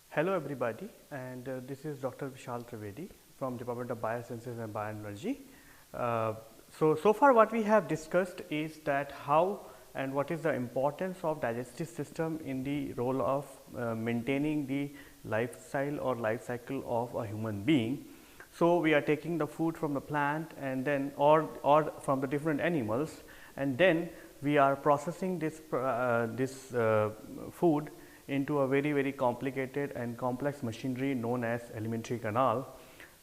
Hello everybody, and this is Dr. Vishal Trivedi from Department of Biosciences and Bioenergy. So far what we have discussed is that how and what is the importance of digestive system in the role of maintaining the lifestyle or life cycle of a human being. So we are taking the food from the plant and then or from the different animals, and then we are processing this food into a very complicated and complex machinery known as alimentary canal.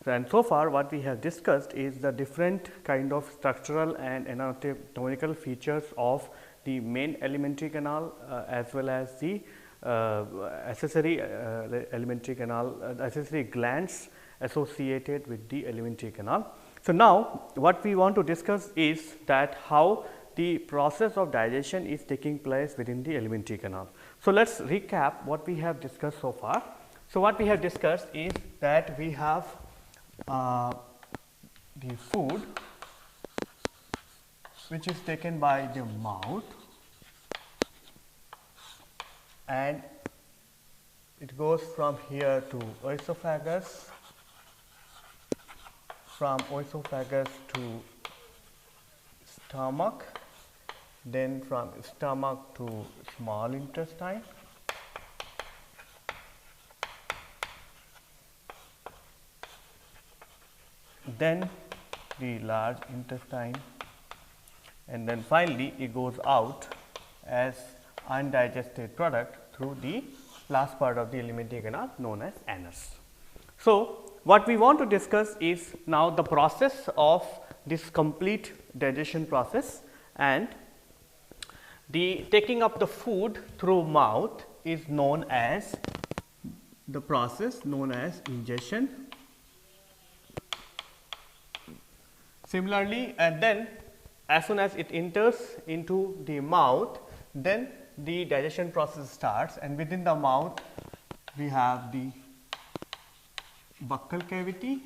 And so far what we have discussed is the different kind of structural and anatomical features of the main alimentary canal as well as the accessory alimentary canal, accessory glands associated with the alimentary canal. So now what we want to discuss is that how the process of digestion is taking place within the alimentary canal. So let us recap what we have discussed so far. So what we have discussed is that we have the food which is taken by the mouth, and it goes from here to oesophagus, from oesophagus to stomach, then from stomach to small intestine, then the large intestine, and then finally it goes out as undigested product through the last part of the alimentary canal known as anus. So what we want to discuss is now the process of this complete digestion process, and the taking up the food through mouth is known as the process known as ingestion. Similarly, and then as soon as it enters into the mouth, then the digestion process starts, and within the mouth we have the buccal cavity.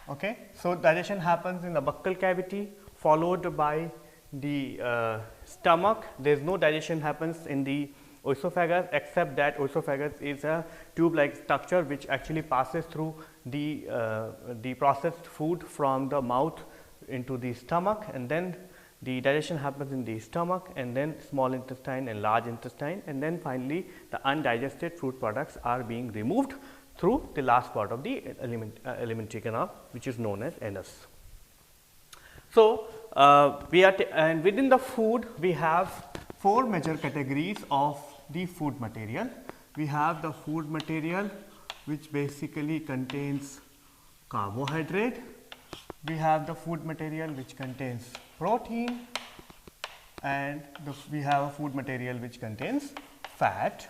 Okay. So digestion happens in the buccal cavity, followed by the stomach. There is no digestion happens in the oesophagus, except that oesophagus is a tube like structure which actually passes through the processed food from the mouth into the stomach, and then the digestion happens in the stomach, and then small intestine and large intestine, and then finally the undigested food products are being removed through the last part of the alimentary canal, which is known as anus. So and within the food we have four major categories of the food material. We have the food material which basically contains carbohydrate. We have the food material which contains protein, and we have a food material which contains fat.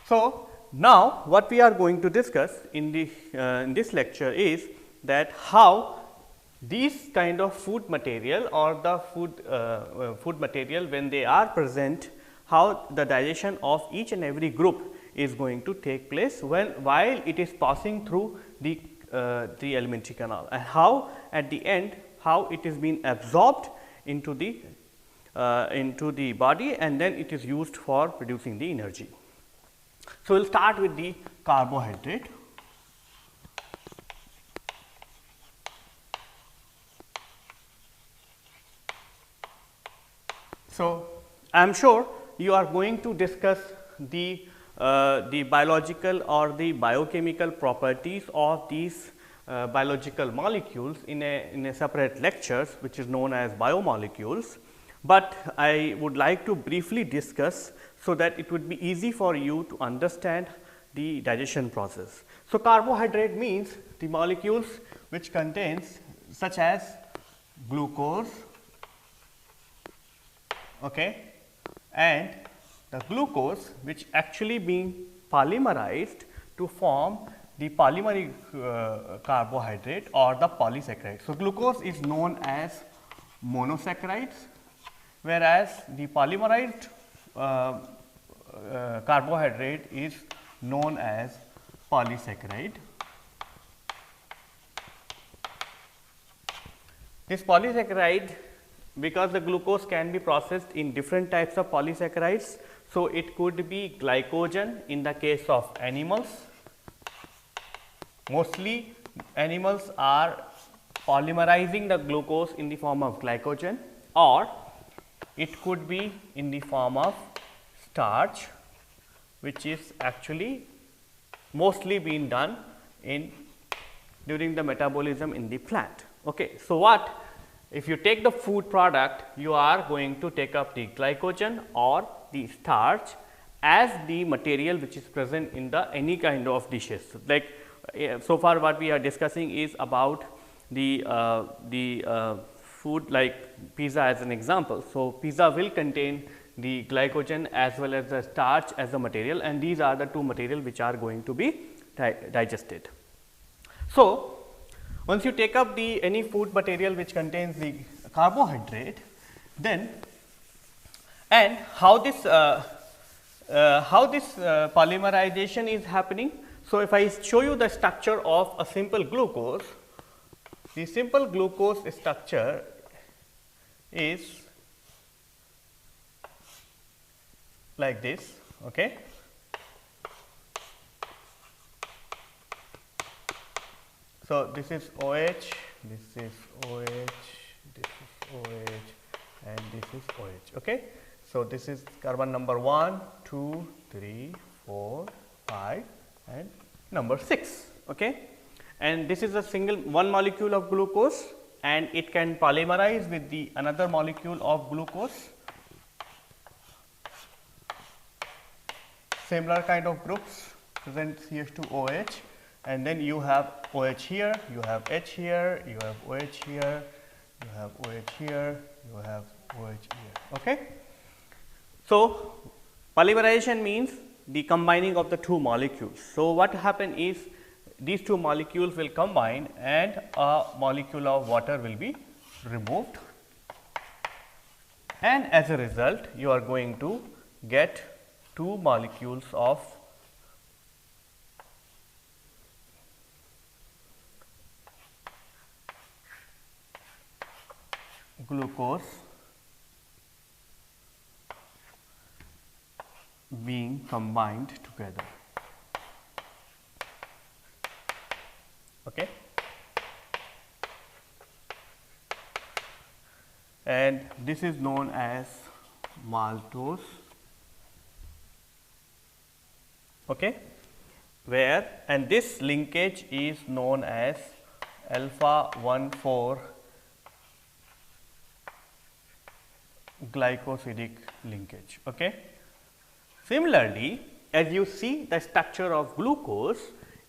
So now what we are going to discuss in this lecture is that how these kind of food material or the food material, when they are present, how the digestion of each and every group is going to take place while it is passing through the alimentary canal, and how at the end how it is being absorbed into the body, and then it is used for producing the energy. So we will start with the carbohydrate. So I am sure you are going to discuss the biological or the biochemical properties of these biological molecules in a separate lectures, which is known as biomolecules, but I would like to briefly discuss so that it would be easy for you to understand the digestion process. So carbohydrate means the molecules which contains such as glucose, okay, and the glucose which actually being polymerized to form the polymeric carbohydrate or the polysaccharide. So, glucose is known as monosaccharides, whereas the polymerized carbohydrate is known as polysaccharide. This polysaccharide, because the glucose can be processed in different types of polysaccharides, so it could be glycogen in the case of animals. Mostly animals are polymerizing the glucose in the form of glycogen, or it could be in the form of starch, which is actually mostly being done during the metabolism in the plant. Okay. So, what if you take the food product, you are going to take up the glycogen or the starch as the material which is present in the any kind of dishes. Like so far what we are discussing is about the food like pizza as an example. So, pizza will contain the glycogen as well as the starch as the material, and these are the two materials which are going to be digested. So, once you take up the any food material which contains the carbohydrate, then and how this polymerization is happening. So, if I show you the structure of a simple glucose, the simple glucose structure is like this. Okay. So, this is OH, this is OH, this is OH, and this is OH. Okay. So, this is carbon number 1, 2, 3, 4, 5 and number 6. Okay. And this is a single one molecule of glucose, and it can polymerize with the another molecule of glucose. Similar kind of groups present CH2OH, and then you have OH here, you have H here, you have OH here, you have OH here, you have OH here. Okay. So, polymerization means the combining of the two molecules. So, what happen is these two molecules will combine and a molecule of water will be removed, and as a result you are going to get two molecules of glucose being combined together. Okay. And this is known as maltose. Okay. Where and this linkage is known as alpha 1,4 glycosidic linkage. Okay. Similarly, as you see the structure of glucose,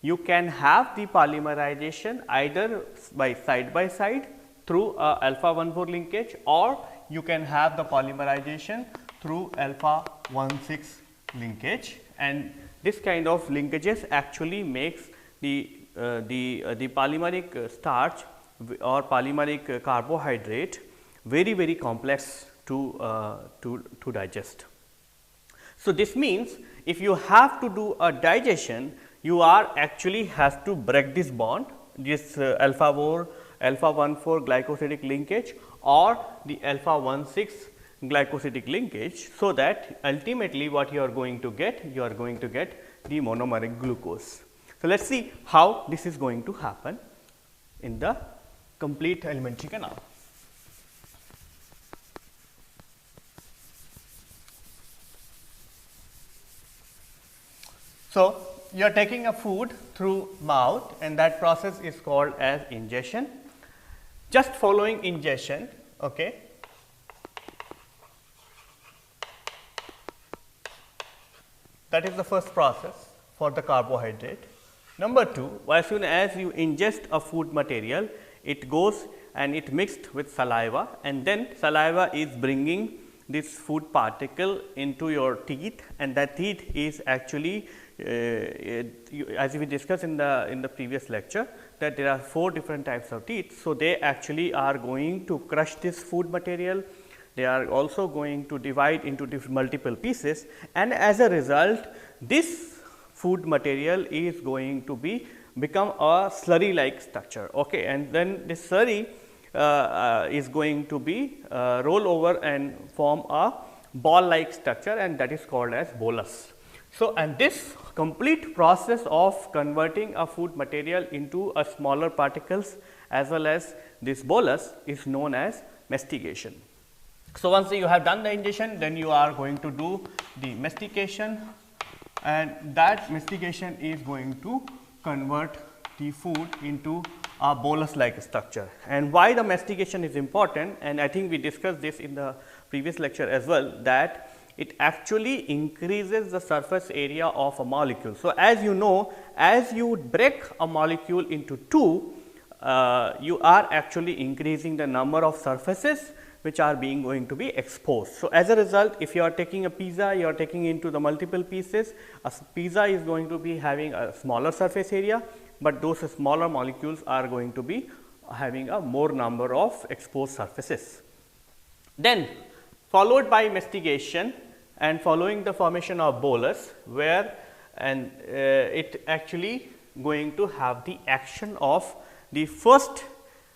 you can have the polymerization either by side through a alpha 1,4 linkage, or you can have the polymerization through alpha 1,6 linkage, and this kind of linkages actually makes the polymeric starch or polymeric carbohydrate very complex to digest. So, this means if you have to do a digestion, you are actually has to break this bond, this alpha 1,4 glycosidic linkage or the alpha 1,6 glycosidic linkage, so that ultimately what you are going to get? You are going to get the monomeric glucose. So, let us see how this is going to happen in the complete alimentary canal. So, you are taking a food through mouth, and that process is called as ingestion. Just following ingestion, okay, that is the first process for the carbohydrate. Number 2, as soon as you ingest a food material, it goes and it mixed with saliva, and then saliva is bringing this food particle into your teeth, and that teeth is actually as we discussed in the previous lecture, that there are 4 different types of teeth. So, they actually are going to crush this food material. They are also going to divide into multiple pieces, and as a result this food material is going to become a slurry like structure. Okay. And then this slurry is going to be roll over and form a ball like structure, and that is called as bolus. So, and this complete process of converting a food material into a smaller particles as well as this bolus is known as mastication. So, once you have done the ingestion, then you are going to do the mastication, and that mastication is going to convert the food into a bolus like structure. And why the mastication is important, and I think we discussed this in the previous lecture as well, that it actually increases the surface area of a molecule. So, as you know, as you break a molecule into 2, you are actually increasing the number of surfaces which are going to be exposed. So, as a result, if you are taking a pizza, you are taking into the multiple pieces, a pizza is going to be having a smaller surface area, but those smaller molecules are going to be having a more number of exposed surfaces. Then followed by mastication and following the formation of bolus, where and it actually going to have the action of the first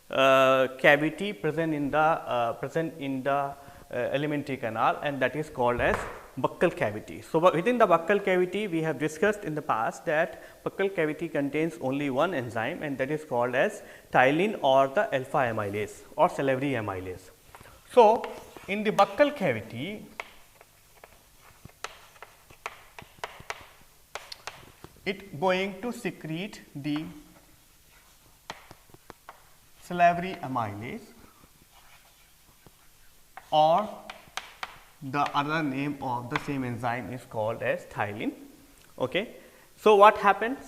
cavity present in the alimentary canal, and that is called as buccal cavity. So, within the buccal cavity we have discussed in the past that buccal cavity contains only one enzyme, and that is called as ptyalin or the alpha amylase or salivary amylase. So, in the buccal cavity it going to secrete the salivary amylase, or the other name of the same enzyme is called as ptyalin. Okay. So, what happens?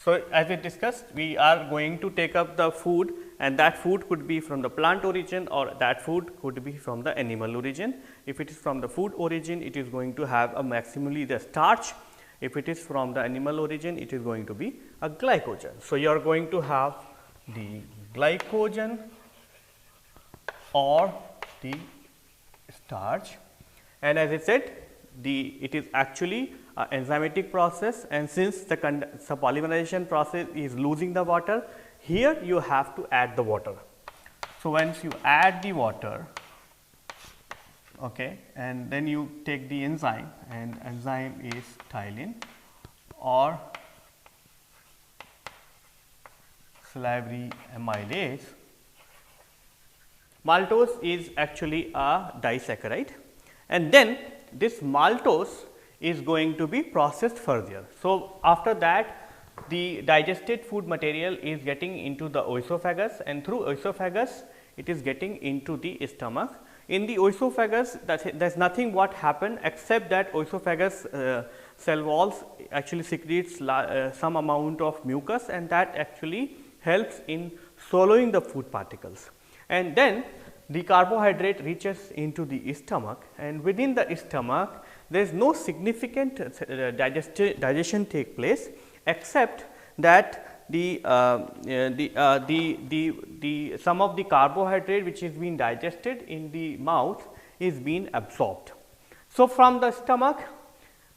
So, as we discussed, we are going to take up the food, and that food could be from the plant origin or that food could be from the animal origin. If it is from the food origin, it is going to have a maximally the starch. If it is from the animal origin, it is going to be a glycogen. So, you are going to have the glycogen or the starch, and as I said, it is actually an enzymatic process, and since the polymerization process is losing the water, here you have to add the water. So, once you add the water, okay, and then you take the enzyme, and enzyme is ptyalin or salivary amylase. Maltose is actually a disaccharide, and then this maltose is going to be processed further. So, after that the digested food material is getting into the oesophagus, and through oesophagus it is getting into the stomach. In the oesophagus, there is nothing what happen except that oesophagus cell walls actually secretes some amount of mucus, and that actually helps in swallowing the food particles. And then the carbohydrate reaches into the stomach, and within the stomach there is no significant digestion take place, except that the some of the carbohydrate which is being digested in the mouth is being absorbed. So, from the stomach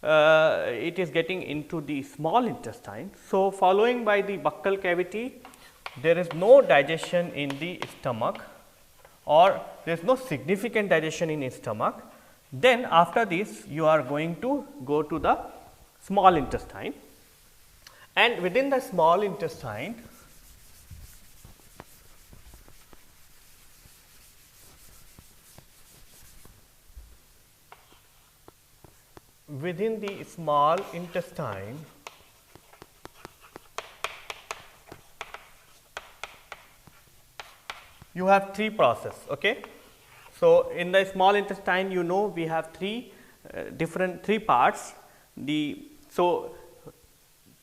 it is getting into the small intestine. So, following by the buccal cavity, there is no digestion in the stomach, or there is no significant digestion in stomach. Then after this you are going to go to the small intestine, and within the small intestine you have 3 process. Okay. So, in the small intestine, you know, we have 3 parts. So,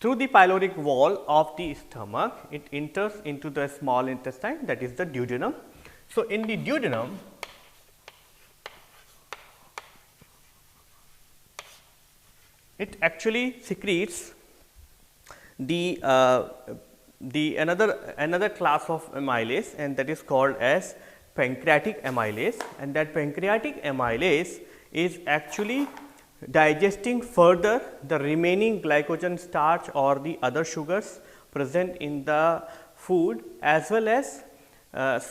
through the pyloric wall of the stomach, it enters into the small intestine, that is the duodenum. So, in the duodenum, it actually secretes the another class of amylase, and that is called as pancreatic amylase, and that pancreatic amylase is actually digesting further the remaining glycogen, starch or the other sugars present in the food, as well as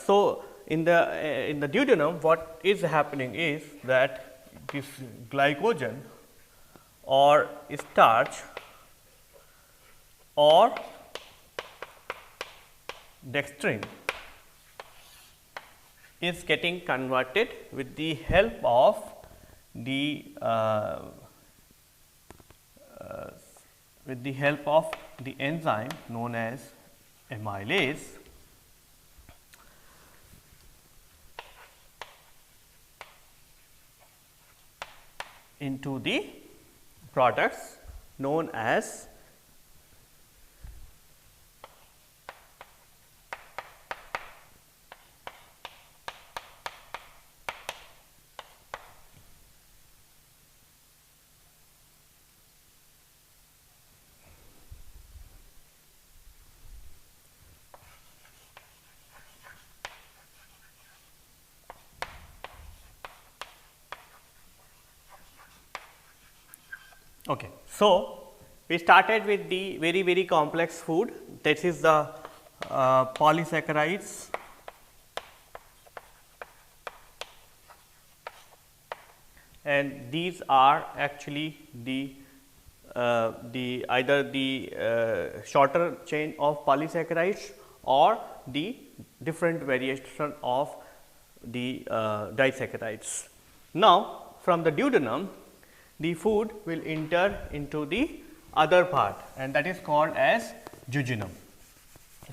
so in the duodenum what is happening is that this glycogen or starch or dextrin is getting converted with the help of the enzyme known as amylase into the products known as Okay. So, we started with the very complex food, that is the polysaccharides, and these are actually the either the shorter chain of polysaccharides or the different variation of the disaccharides. Now, from the duodenum, the food will enter into the other part, and that is called as jejunum.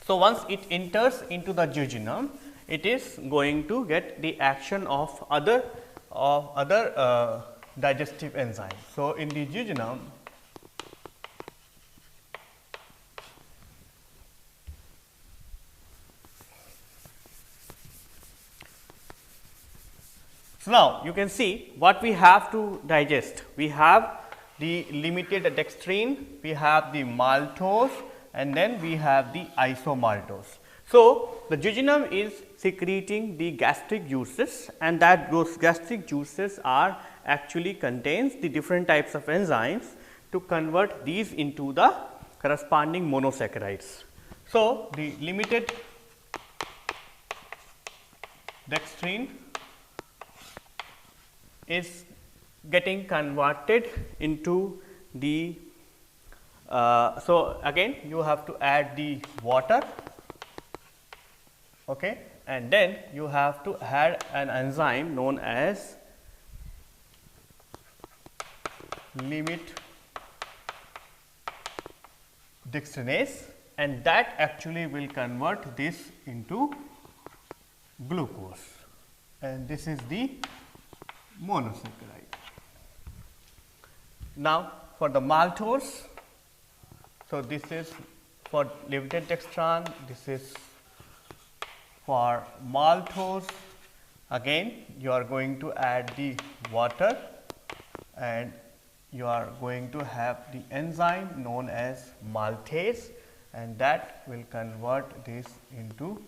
So, once it enters into the jejunum, it is going to get the action of other digestive enzymes. So, in the jejunum, so now you can see what we have to digest. We have the limited dextrin, we have the maltose, and then we have the isomaltose. So, the jejunum is secreting the gastric juices, and that those gastric juices are actually contains the different types of enzymes to convert these into the corresponding monosaccharides. So, the limited dextrin is getting converted into the so again you have to add the water, okay, and then you have to add an enzyme known as limit dextrinase, and that actually will convert this into glucose, and this is the monosaccharide. Now, for the maltose, so this is for limited dextran, this is for maltose. Again, you are going to add the water, and you are going to have the enzyme known as maltase, and that will convert this into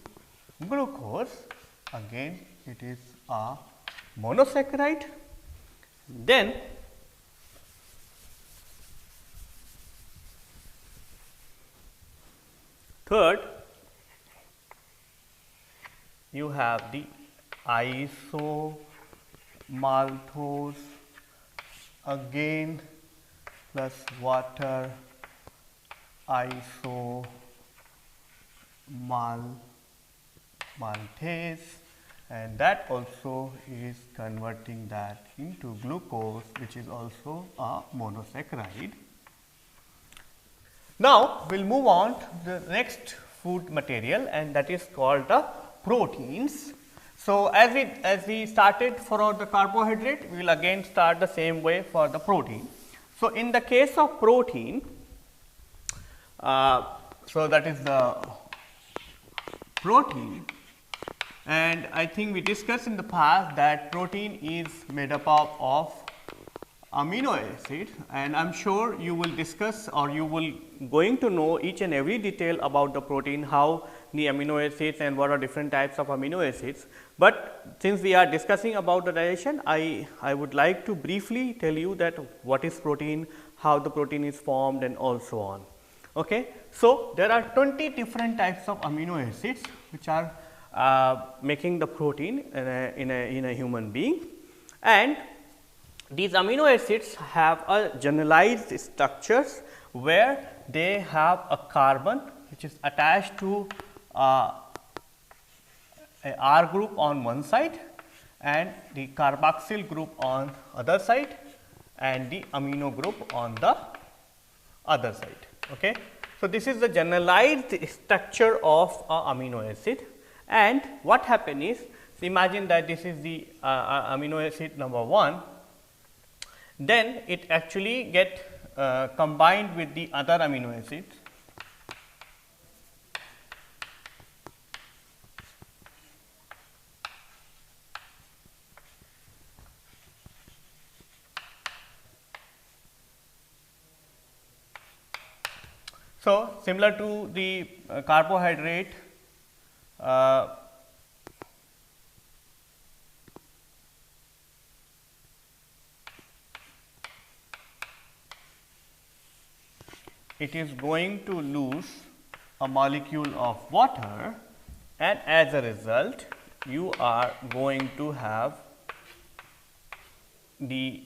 glucose. Again, it is a monosaccharide. Then third, you have the isomaltose, again plus water, maltase, and that also is converting that into glucose, which is also a monosaccharide. Now, we will move on to the next food material, and that is called the proteins. So, as we started for the carbohydrate, we will again start the same way for the protein. So, in the case of protein, so that is the protein, and I think we discussed in the past that protein is made up of amino acid, and I am sure you will discuss or you will going to know each and every detail about the protein, how the amino acids and what are different types of amino acids. But since we are discussing about the digestion, I would like to briefly tell you that what is protein, how the protein is formed and also on. Okay. So, there are 20 different types of amino acids which are making the protein in a human being, and these amino acids have a generalized structures where they have a carbon which is attached to a R group on one side and the carboxyl group on other side and the amino group on the other side. Okay. So, this is the generalized structure of a amino acid, and what happen is, so imagine that this is the amino acid number 1, then it actually get combined with the other amino acids. So, similar to the carbohydrate, it is going to lose a molecule of water, and as a result you are going to have the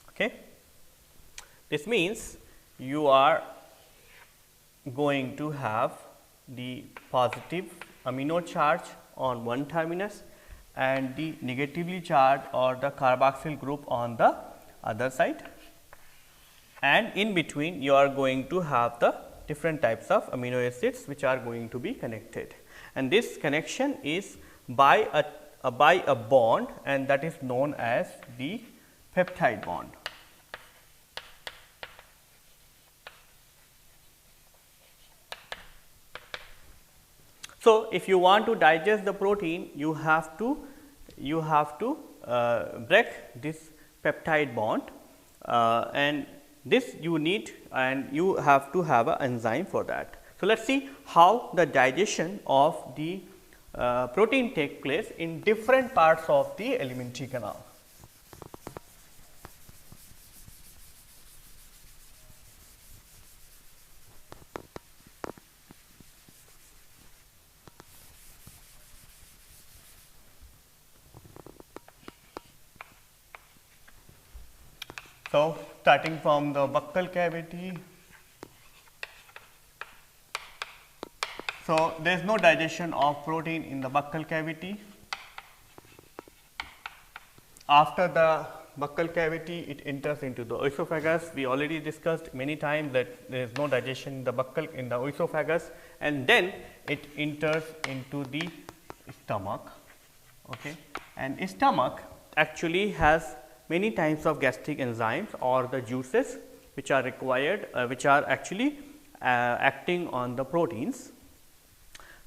okay. This means you are going to have the positive amino charge on one terminus and the negatively charged or the carboxyl group on the other side, and in between you are going to have the different types of amino acids which are going to be connected, and this connection is by a bond, and that is known as the peptide bond. So, if you want to digest the protein, you have to break this peptide bond, and this you need, and you have to have an enzyme for that. So, let us see how the digestion of the protein take place in different parts of the alimentary canal. So, starting from the buccal cavity. So, there is no digestion of protein in the buccal cavity. After the buccal cavity, it enters into the esophagus. We already discussed many times that there is no digestion in the buccal, in the esophagus, and then it enters into the stomach. Okay. And stomach actually has many types of gastric enzymes or the juices which are required, which are actually acting on the proteins.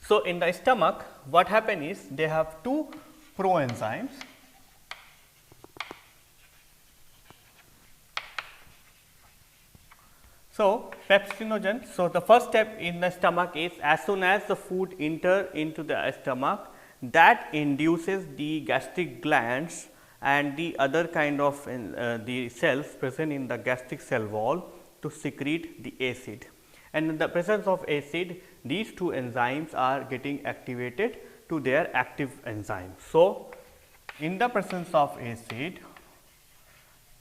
So, in the stomach what happen is they have two proenzymes. So, pepsinogen. So, the first step in the stomach is, as soon as the food enter into the stomach, that induces the gastric glands and the other kind of the cells present in the gastric cell wall to secrete the acid, and in the presence of acid these two enzymes are getting activated to their active enzyme. So, in the presence of acid,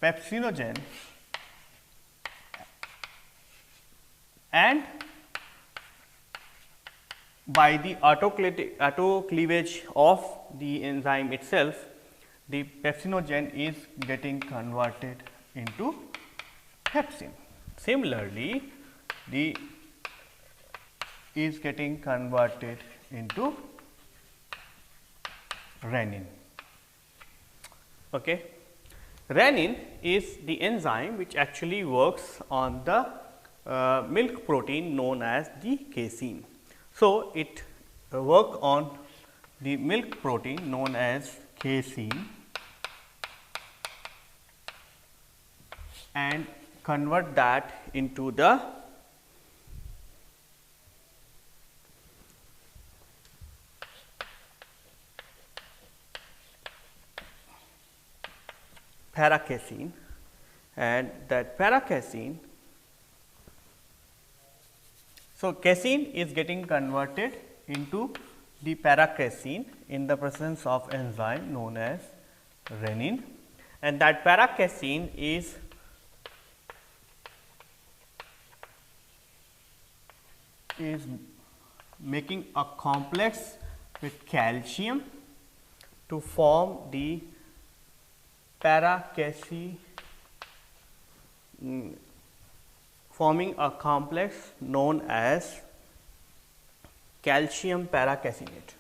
pepsinogen and by the autocleavage of the enzyme itself, the pepsinogen is getting converted into pepsin. Similarly, the is getting converted into renin. Okay. Renin is the enzyme which actually works on the milk protein known as the casein. So, it work on the milk protein known as casein and convert that into the paracasein, and that paracasein, so casein is getting converted into the paracasein in the presence of enzyme known as renin, and that paracasein is making a complex with calcium to form the forming a complex known as calcium paracaseinate.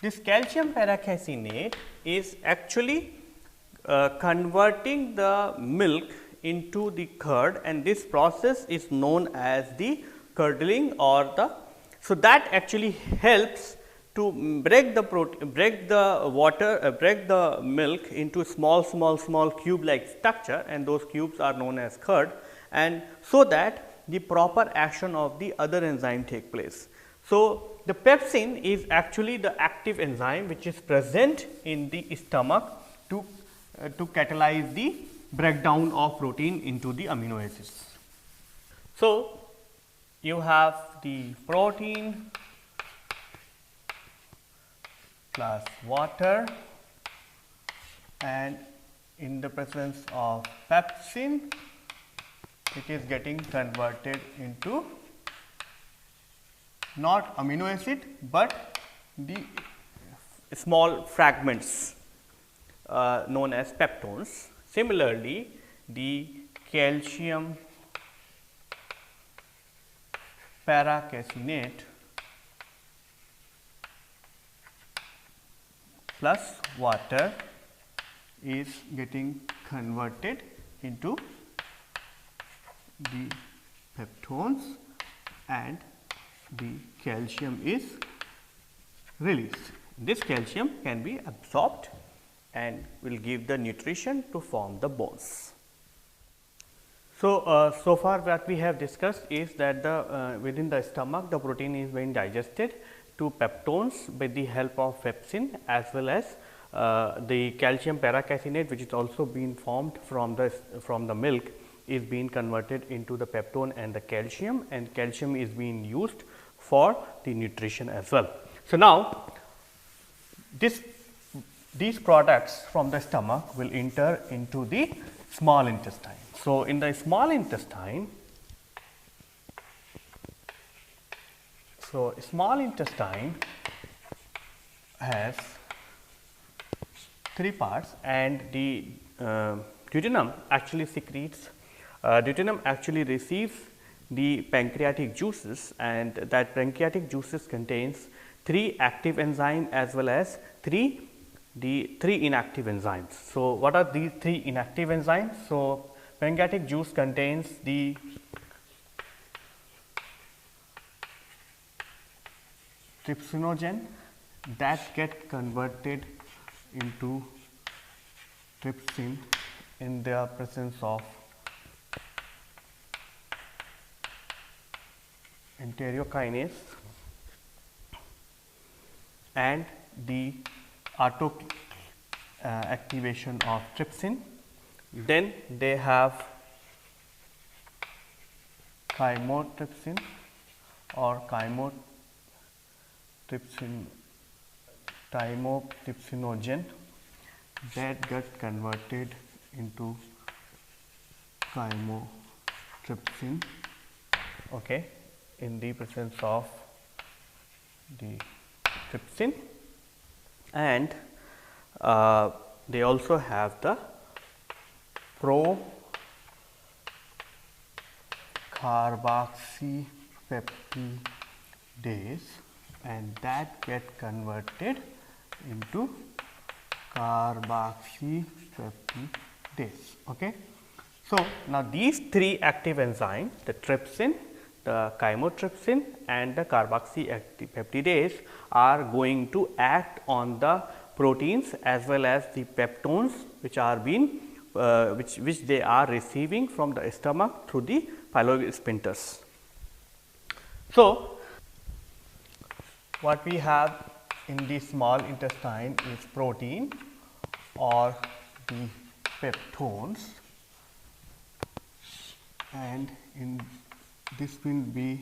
This calcium paracaseinate is actually converting the milk into the curd, and this process is known as the curdling or the. So, that actually helps to break the milk into small cube like structure, and those cubes are known as curd, and so that the proper action of the other enzyme take place. So, the pepsin is actually the active enzyme which is present in the stomach to catalyze the breakdown of protein into the amino acids. So, you have the protein plus water, and in the presence of pepsin, it is getting converted into not amino acid, but the small fragments known as peptones. Similarly, the calcium paracaseinate plus water is getting converted into the peptones, and the calcium is released. This calcium can be absorbed and will give the nutrition to form the bones. So, so far what we have discussed is that the within the stomach the protein is being digested to peptones by the help of pepsin, as well as the calcium paracaseinate, which is also being formed from the milk, is being converted into the peptone and the calcium, and calcium is being used for the nutrition as well. So, now these products from the stomach will enter into the small intestine. So, in the small intestine, small intestine has three parts, and the duodenum actually secretes, duodenum actually receives the pancreatic juices, and that pancreatic juices contains 3 active enzymes as well as 3 inactive enzymes. So, what are these 3 inactive enzymes? So, pancreatic juice contains the trypsinogen that get converted into trypsin in the presence of enterokinase, and the auto activation of trypsin. Then they have chymotrypsin or chymotrypsinogen that get converted into chymotrypsin, okay, in the presence of the trypsin, and they also have the pro-carboxypeptidase and that get converted into carboxypeptidase. Okay. So, now these three active enzymes, the trypsin, the chymotrypsin and the carboxypeptidase are going to act on the proteins as well as the peptones which are being which they are receiving from the stomach through the pyloric sphincters. So, what we have in the small intestine is protein or the peptones, and in this will be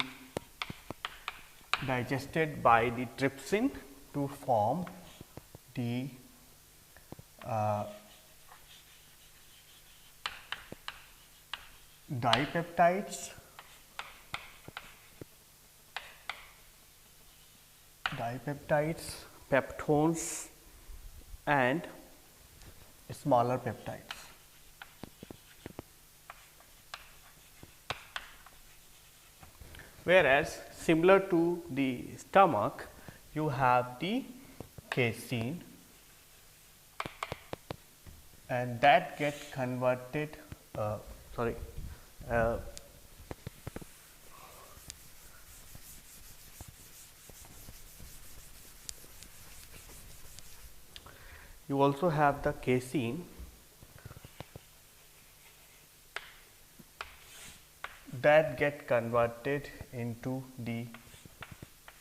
digested by the trypsin to form the dipeptides, peptones and smaller peptides. Whereas, similar to the stomach, you have the casein and that gets converted you also have the casein that get converted into the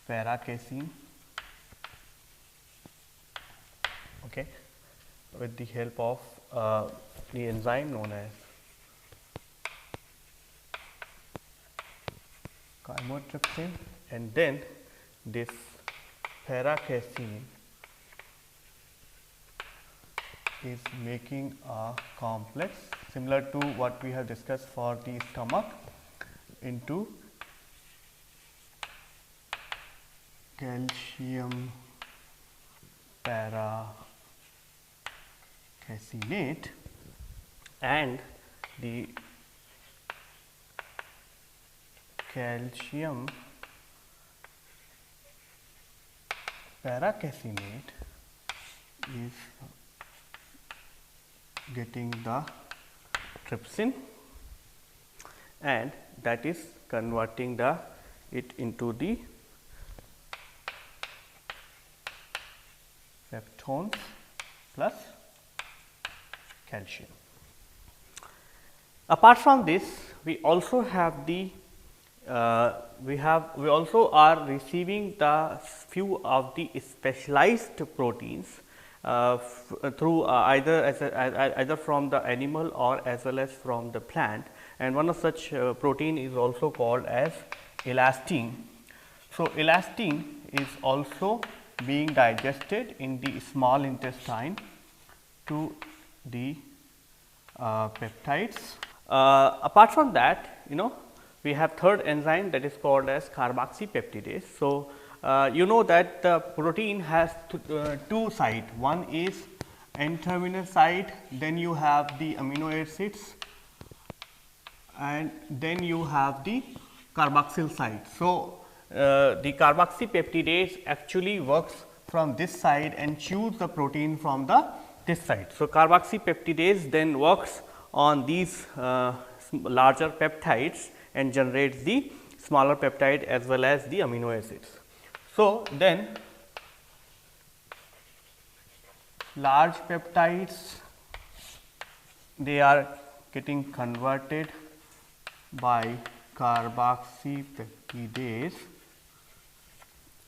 paracasein, okay, with the help of the enzyme known as chymotrypsin, and then this paracasein is making a complex similar to what we have discussed for the stomach into calcium paracaseinate, and the calcium paracaseinate is getting the trypsin and that is converting it into the peptones plus calcium. Apart from this, we also have the we also are receiving the few of the specialized proteins through either from the animal or as well as from the plant, and one of such protein is also called as elastin. So, elastin is also being digested in the small intestine to the peptides. Apart from that, we have third enzyme that is called as carboxypeptidase. So, you know that the protein has two sides, one is N-terminal side, then you have the amino acids and then you have the carboxyl side. So, the carboxypeptidase actually works from this side and chews the protein from this side. So, carboxypeptidase then works on these larger peptides and generates the smaller peptide as well as the amino acids. So, then large peptides, they are getting converted by carboxypeptidase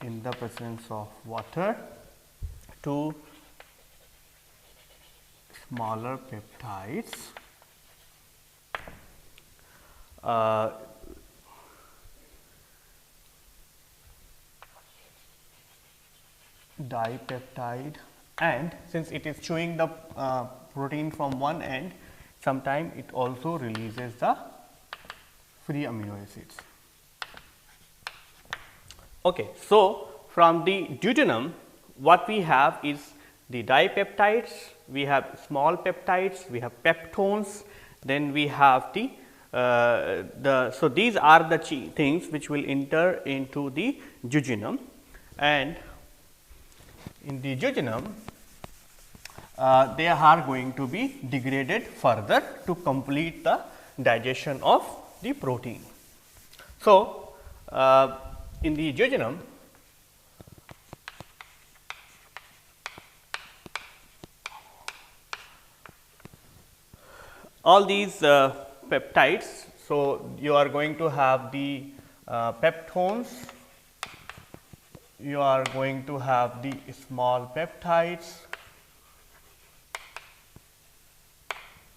in the presence of water to smaller peptides. Dipeptide, and since it is chewing the protein from one end, sometime it also releases the free amino acids. Okay. So, from the duodenum what we have is the dipeptides, we have small peptides, we have peptones, then we have the so these are the things which will enter into the jejunum, and in the jejunum they are going to be degraded further to complete the digestion of the protein. So, in the jejunum, all these peptides, so you are going to have the peptones, you are going to have the small peptides.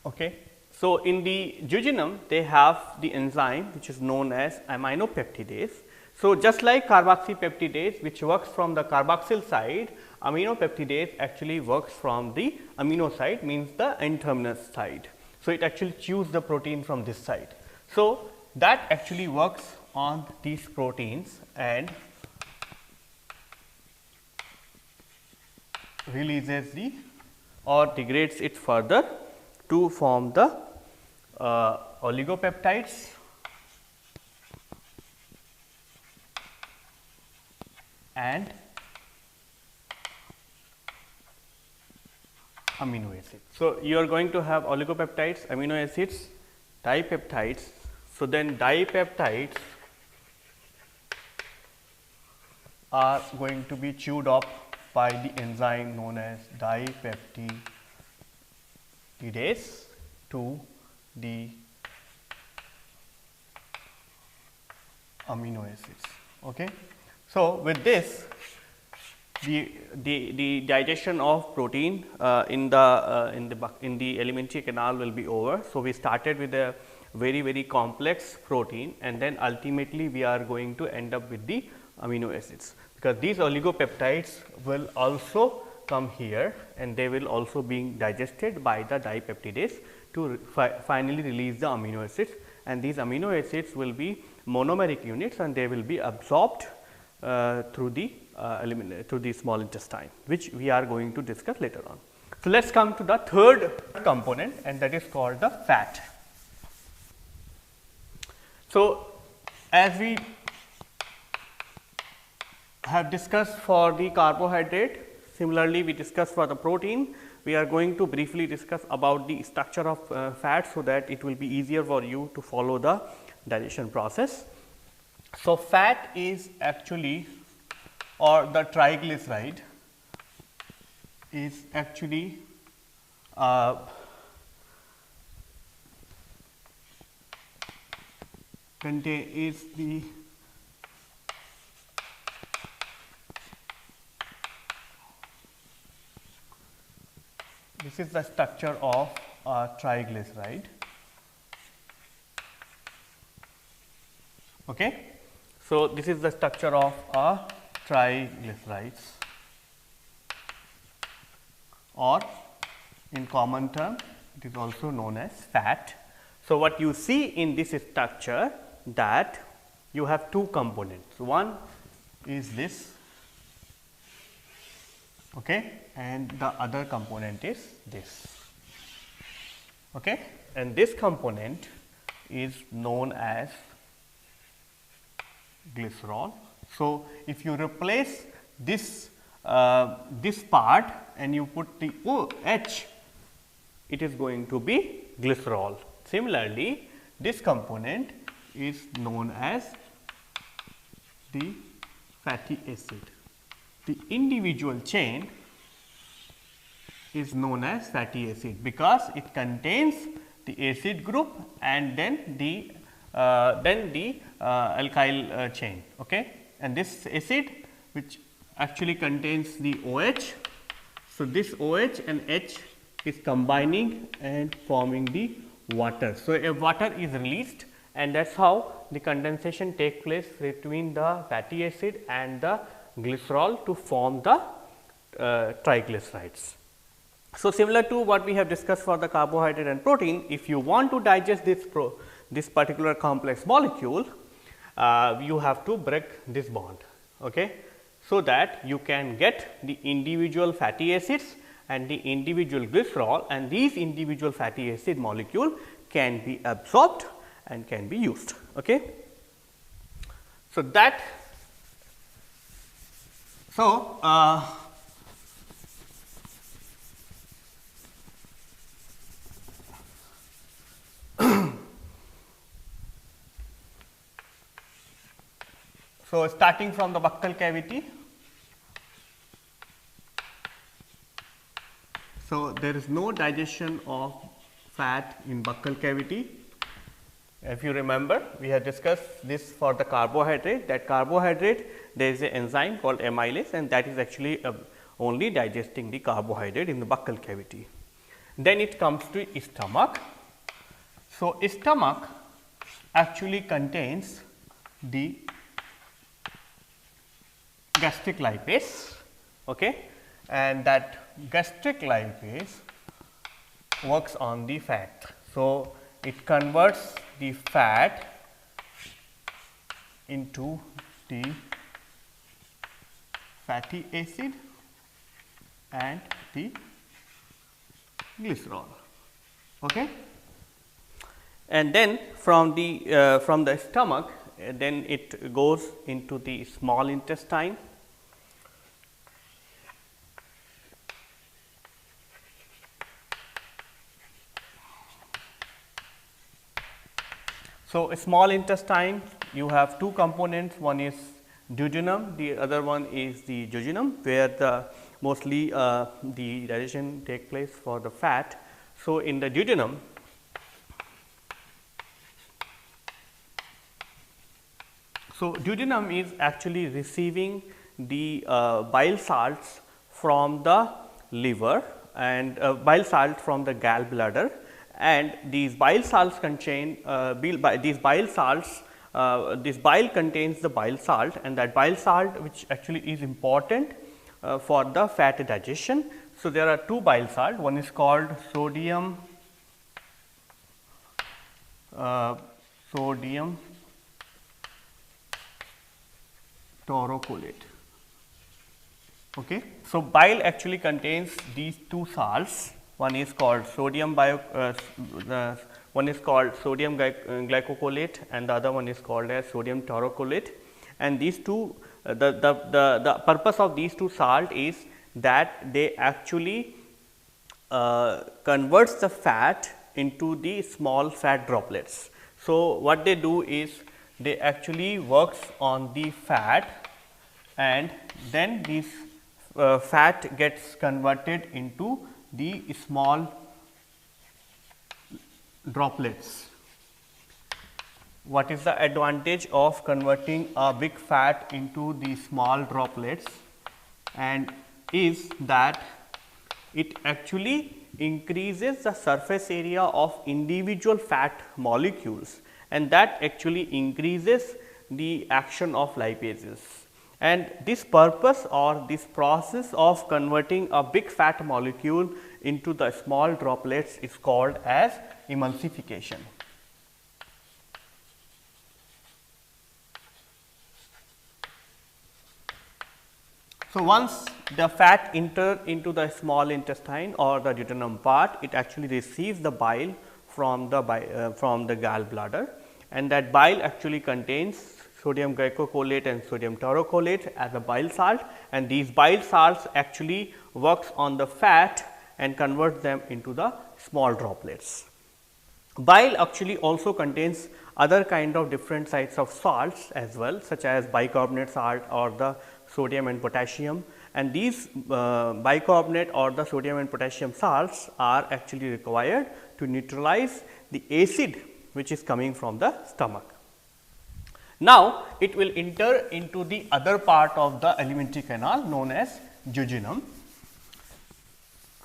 Okay. So, in the jejunum they have the enzyme which is known as aminopeptidase. So, just like carboxypeptidase which works from the carboxyl side, aminopeptidase actually works from the amino side, means the N-terminus side. So, it actually chews the protein from this side. So, that actually works on these proteins and releases the or degrades it further to form the oligopeptides and amino acids. So, you are going to have oligopeptides, amino acids, dipeptides. So, then dipeptides are going to be chewed up by the enzyme known as dipeptidase to the amino acids. Okay. So, with this the digestion of protein in the alimentary canal will be over. So, we started with a very complex protein, and then ultimately we are going to end up with the amino acids, because these oligopeptides will also come here and they will also being digested by the dipeptidase to finally release the amino acids, and these amino acids will be monomeric units and they will be absorbed through the small intestine, which we are going to discuss later on. So, let us come to the third component, and that is called the fat. So, as we have discussed for the carbohydrate, similarly we discussed for the protein, we are going to briefly discuss about the structure of fat, so that it will be easier for you to follow the digestion process. So, fat is actually, or the triglyceride is actually this is the structure of a triglyceride. Okay. So, this is the structure of a triglycerides, or in common term it is also known as fat. So, what you see in this structure, that you have two components, one is this, okay, and the other component is this, okay, and this component is known as glycerol. So, if you replace this this part and you put the OH, it is going to be glycerol. Similarly, this component is known as the fatty acid. The individual chain is known as fatty acid, because it contains the acid group and then the alkyl chain, okay, and this acid which actually contains the OH. So, this OH and H is combining and forming the water. So, a water is released, and that is how the condensation takes place between the fatty acid and the glycerol to form the triglycerides. So, similar to what we have discussed for the carbohydrate and protein, if you want to digest this particular complex molecule, you have to break this bond, okay, so that you can get the individual fatty acids and the individual glycerol, and these individual fatty acid molecule can be absorbed and can be used. Okay. So, that so so starting from the buccal cavity. So, there is no digestion of fat in buccal cavity. If you remember, we had discussed this for the carbohydrate, that carbohydrate there is an enzyme called amylase, and that is actually only digesting the carbohydrate in the buccal cavity. Then it comes to stomach. So, stomach actually contains the gastric lipase, okay, and that gastric lipase works on the fat. So, it converts the fat into the fatty acid and the glycerol. Okay. And then from the stomach, then it goes into the small intestine. So, a small intestine, you have two components, one is duodenum, the other one is the jejunum, where the mostly the digestion take place for the fat. So, in the duodenum, duodenum is actually receiving the bile salts from the liver and bile salts from the gallbladder, and these bile salts contain this bile contains the bile salt, and that bile salt which actually is important for the fat digestion. So, there are two bile salt, one is called sodium taurocholate. Okay. So, bile actually contains these two salts. One is called sodium glycocholate, and the other one is called as sodium taurocholate. And these two, the purpose of these two salt is that they actually converts the fat into the small fat droplets. So, what they do is they actually works on the fat, and then this fat gets converted into the small droplets. What is the advantage of converting a big fat into the small droplets? And is that it actually increases the surface area of individual fat molecules, and that actually increases the action of lipases. And this purpose or this process of converting a big fat molecule into the small droplets is called as emulsification. So, once the fat enter into the small intestine or the duodenum part, it actually receives the bile from the gallbladder, and that bile actually contains sodium glycocholate and sodium taurocholate as a bile salt, and these bile salts actually works on the fat and converts them into the small droplets. Bile actually also contains other kind of different types of salts as well, such as bicarbonate salt or the sodium and potassium, and these bicarbonate or the sodium and potassium salts are actually required to neutralize the acid which is coming from the stomach. Now, it will enter into the other part of the alimentary canal known as jejunum.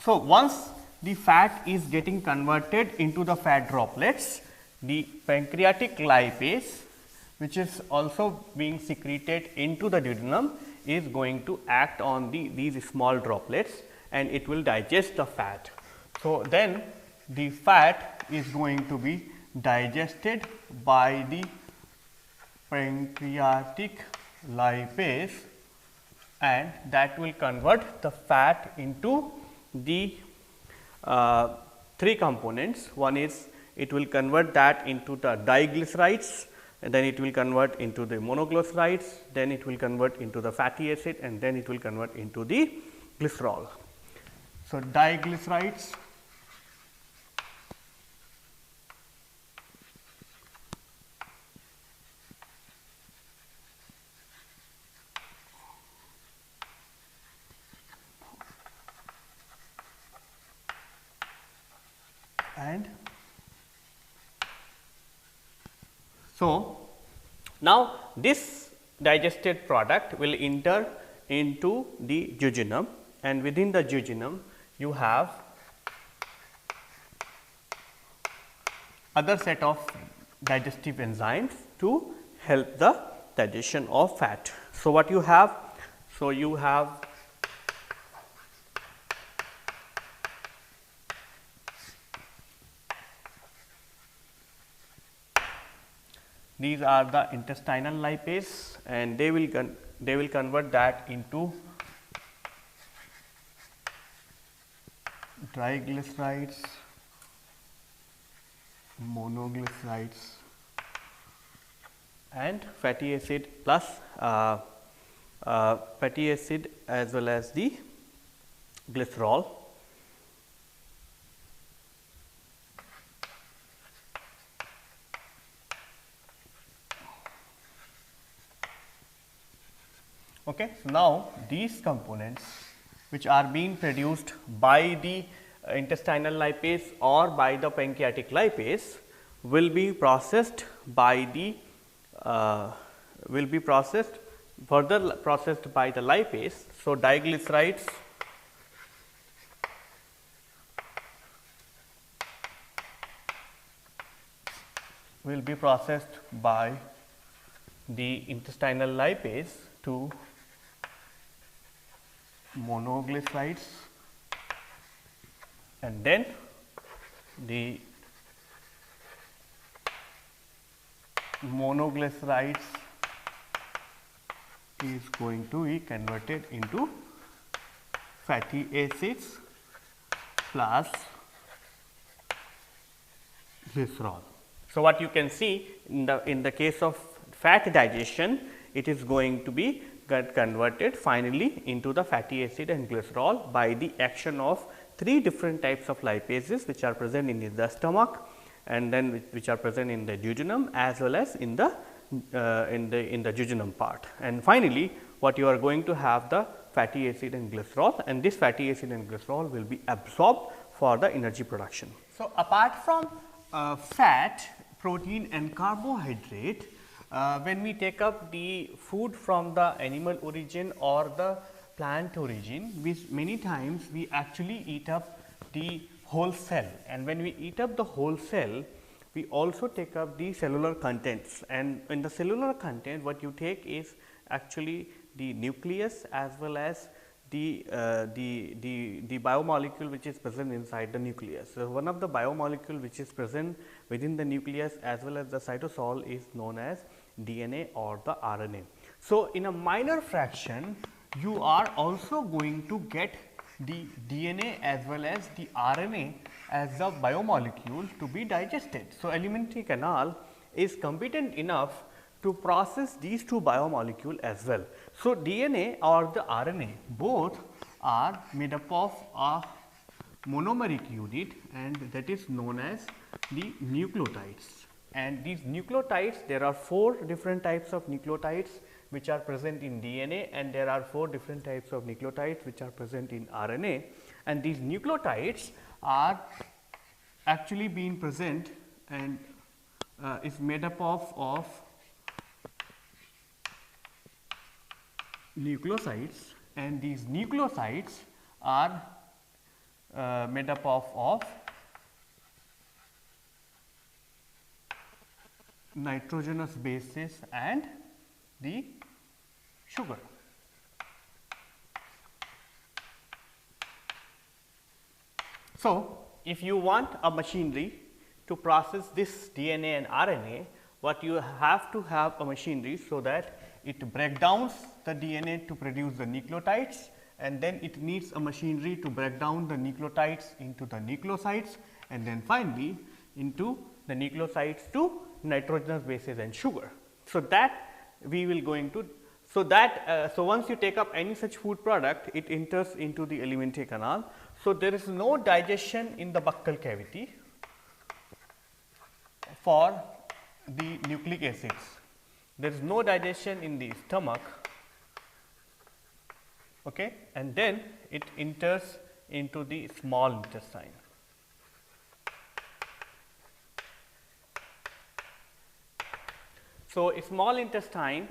So, once the fat is getting converted into the fat droplets, the pancreatic lipase, which is also being secreted into the duodenum, is going to act on these small droplets, and it will digest the fat. So, then the fat is going to be digested by the pancreatic lipase, and that will convert the fat into the three components. One is it will convert that into the diglycerides, and then it will convert into the monoglycerides, then it will convert into the fatty acid, and then it will convert into the glycerol. So, diglycerides and so now this digested product will enter into the jejunum, and within the jejunum you have other set of digestive enzymes to help the digestion of fat. So, what you have? So, you have these are the intestinal lipase, and they will convert that into triglycerides, monoglycerides, and fatty acid plus fatty acid as well as the glycerol. Okay. So, now these components which are being produced by the intestinal lipase or by the pancreatic lipase will be processed by the further processed by the lipase. So, diglycerides will be processed by the intestinal lipase to monoglycerides, and then the monoglycerides is going to be converted into fatty acids plus glycerol. So, what you can see in the case of fat digestion, it is going to be converted finally into the fatty acid and glycerol by the action of 3 different types of lipases which are present in the stomach, and then which are present in the jejunum as well as in the jejunum part. And finally, what you are going to have the fatty acid and glycerol, and this fatty acid and glycerol will be absorbed for the energy production. So, apart from fat, protein and carbohydrate, when we take up the food from the animal origin or the plant origin, many times we actually eat up the whole cell, and when we eat up the whole cell, we also take up the cellular contents, and in the cellular content what you take is actually the nucleus as well as the biomolecule which is present inside the nucleus. So, one of the biomolecule which is present within the nucleus as well as the cytosol is known as DNA or the RNA. So, in a minor fraction you are also going to get the DNA as well as the RNA as the biomolecule to be digested. So, alimentary canal is competent enough to process these 2 biomolecule as well. So, DNA or the RNA both are made up of a monomeric unit, and that is known as the nucleotides. And these nucleotides, there are 4 different types of nucleotides which are present in DNA, and there are 4 different types of nucleotides which are present in RNA, and these nucleotides are actually being present and is made up of nucleosides, and these nucleosides are made up of nitrogenous bases and the sugar. So, if you want a machinery to process this DNA and RNA, what you have to have a machinery so that it break downs the DNA to produce the nucleotides, and then it needs a machinery to break down the nucleotides into the nucleosides, and then finally, into the nucleosides to nitrogenous bases and sugar. So, that we will going to, so that so once you take up any such food product, it enters into the alimentary canal. So, there is no digestion in the buccal cavity for the nucleic acids. There is no digestion in the stomach, okay, and then it enters into the small intestine. So, a small intestine,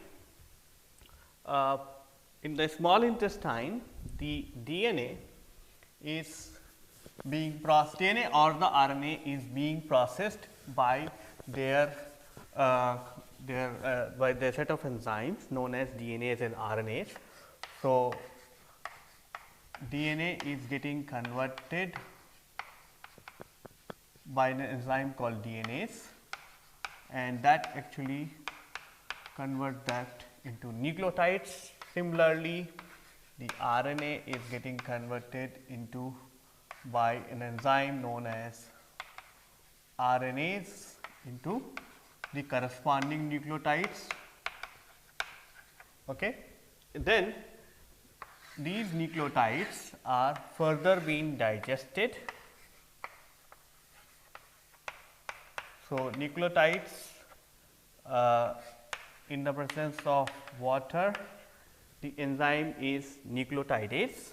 in the small intestine, the DNA is being processed, DNA or the RNA is being processed by their by their set of enzymes known as DNase and RNase. So, DNA is getting converted by an enzyme called DNase, and that actually convert that into nucleotides. Similarly, the RNA is getting converted into by an enzyme known as RNase into the corresponding nucleotides. Okay. Then these nucleotides are further being digested. So, nucleotides in the presence of water, the enzyme is nucleotidase.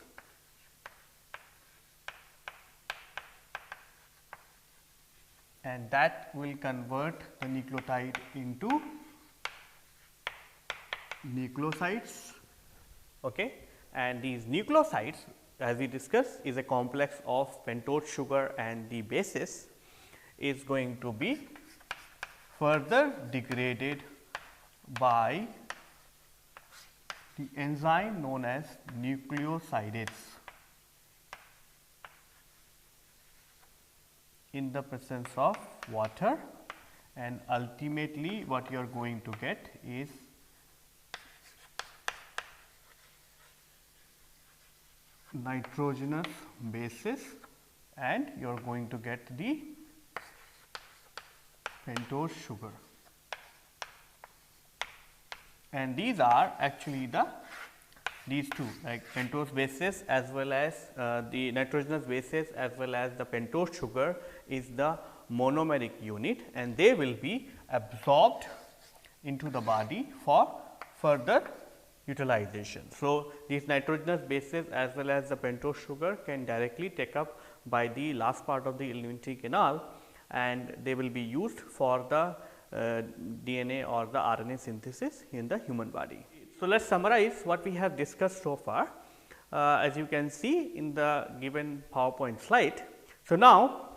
And that will convert the nucleotide into nucleosides. Okay. And these nucleosides, as we discussed, is a complex of pentose sugar and the bases, is going to be further degraded by the enzyme known as nucleosidase in the presence of water, and ultimately what you are going to get is nitrogenous bases, and you are going to get the pentose sugar. And these are actually these two, like pentose bases as well as the nitrogenous bases as well as the pentose sugar is the monomeric unit, and they will be absorbed into the body for further utilization. So, these nitrogenous bases as well as the pentose sugar can directly take up by the last part of the alimentary canal, and they will be used for the DNA or the RNA synthesis in the human body. So, let us summarize what we have discussed so far. As you can see in the given PowerPoint slide. So, now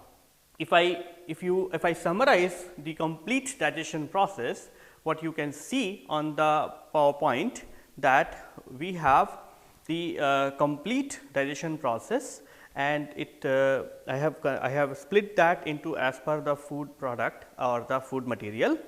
if I summarize the complete digestion process, what you can see on the PowerPoint, that we have the complete digestion process, and it I have split that into as per the food product or the food material.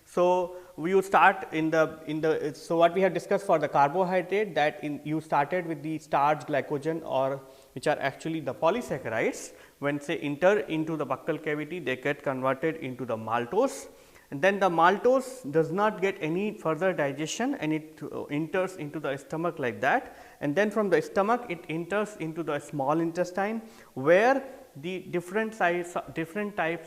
So, you start in the so what we have discussed for the carbohydrate, that you started with the starch, glycogen, or which are actually the polysaccharides. When say enter into the buccal cavity, they get converted into the maltose, and then the maltose does not get any further digestion, and it enters into the stomach like that, and then from the stomach it enters into the small intestine, where the different types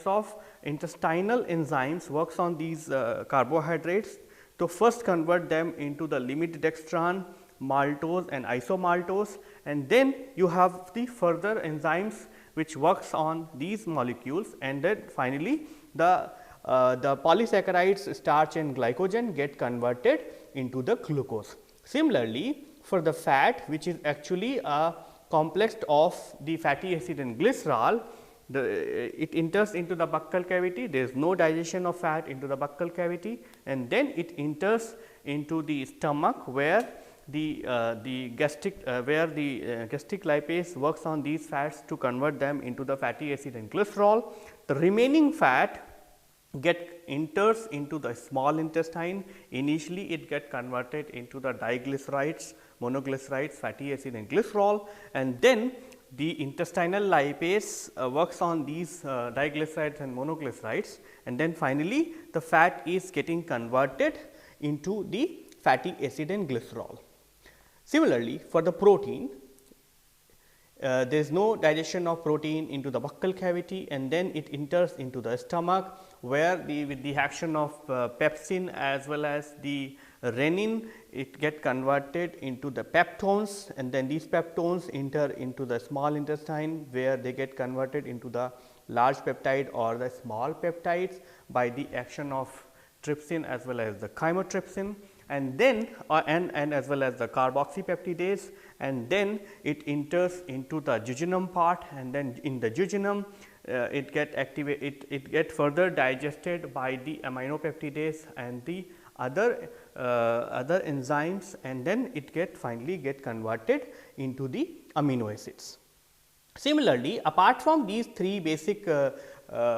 of intestinal enzymes works on these carbohydrates to first convert them into the limit dextran, maltose and isomaltose, and then you have the further enzymes which works on these molecules, and then finally the polysaccharides, starch and glycogen get converted into the glucose. Similarly, for the fat, which is actually a complex of the fatty acid and glycerol, it enters into the buccal cavity. There is no digestion of fat into the buccal cavity, and then it enters into the stomach, where the gastric lipase works on these fats to convert them into the fatty acid and glycerol. The remaining fat enters into the small intestine. Initially, it get converted into the diglycerides, monoglycerides, fatty acid and glycerol, and then the intestinal lipase works on these diglycerides and monoglycerides, and then finally, the fat is getting converted into the fatty acid and glycerol. Similarly, for the protein, there is no digestion of protein into the buccal cavity, and then it enters into the stomach, where with the action of pepsin as well as the renin, it get converted into the peptones, and then these peptones enter into the small intestine, where they get converted into the large peptide or the small peptides by the action of trypsin as well as the chymotrypsin, and then and as well as the carboxypeptidase, and then it enters into the jejunum part, and then in the jejunum it get further digested by the aminopeptidase and the other enzymes, and then it finally get converted into the amino acids. Similarly, apart from these three basic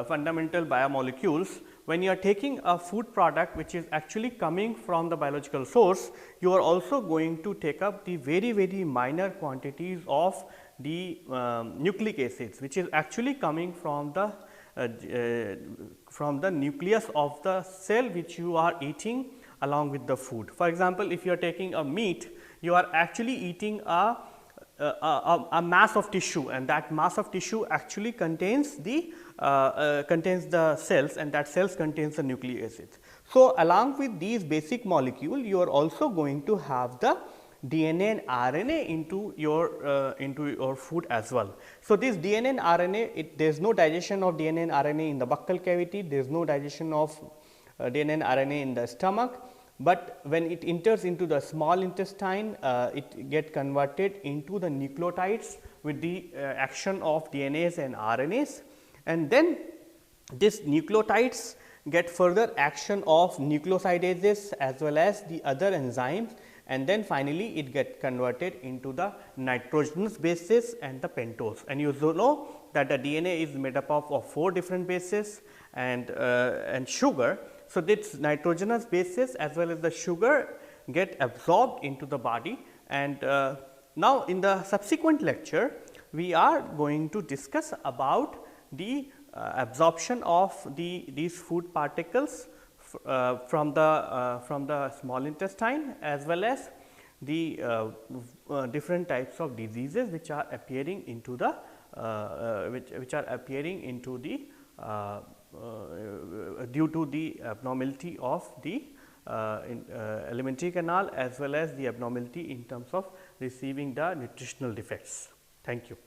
fundamental biomolecules, when you are taking a food product which is actually coming from the biological source, you are also going to take up the very minor quantities of the nucleic acids, which is actually coming from the nucleus of the cell which you are eating along with the food. For example, if you are taking a meat, you are actually eating a mass of tissue, and that mass of tissue actually contains the cells, and that cells contains the nucleic acids. So, along with these basic molecule, you are also going to have the DNA and RNA into your food as well. So, this DNA and RNA, there is no digestion of DNA and RNA in the buccal cavity, there is no digestion of DNA and RNA in the stomach, but when it enters into the small intestine, it get converted into the nucleotides with the action of DNAs and RNAs, and then these nucleotides get further action of nucleosidases as well as the other enzymes, and then finally, it get converted into the nitrogenous bases and the pentose. And you know that the DNA is made up of 4 different bases and sugar. So, this nitrogenous bases as well as the sugar get absorbed into the body, and now in the subsequent lecture, we are going to discuss about the absorption of these food particles from the small intestine, as well as the different types of diseases which are appearing into the due to the abnormality of the alimentary canal, as well as the abnormality in terms of receiving the nutritional defects. Thank you.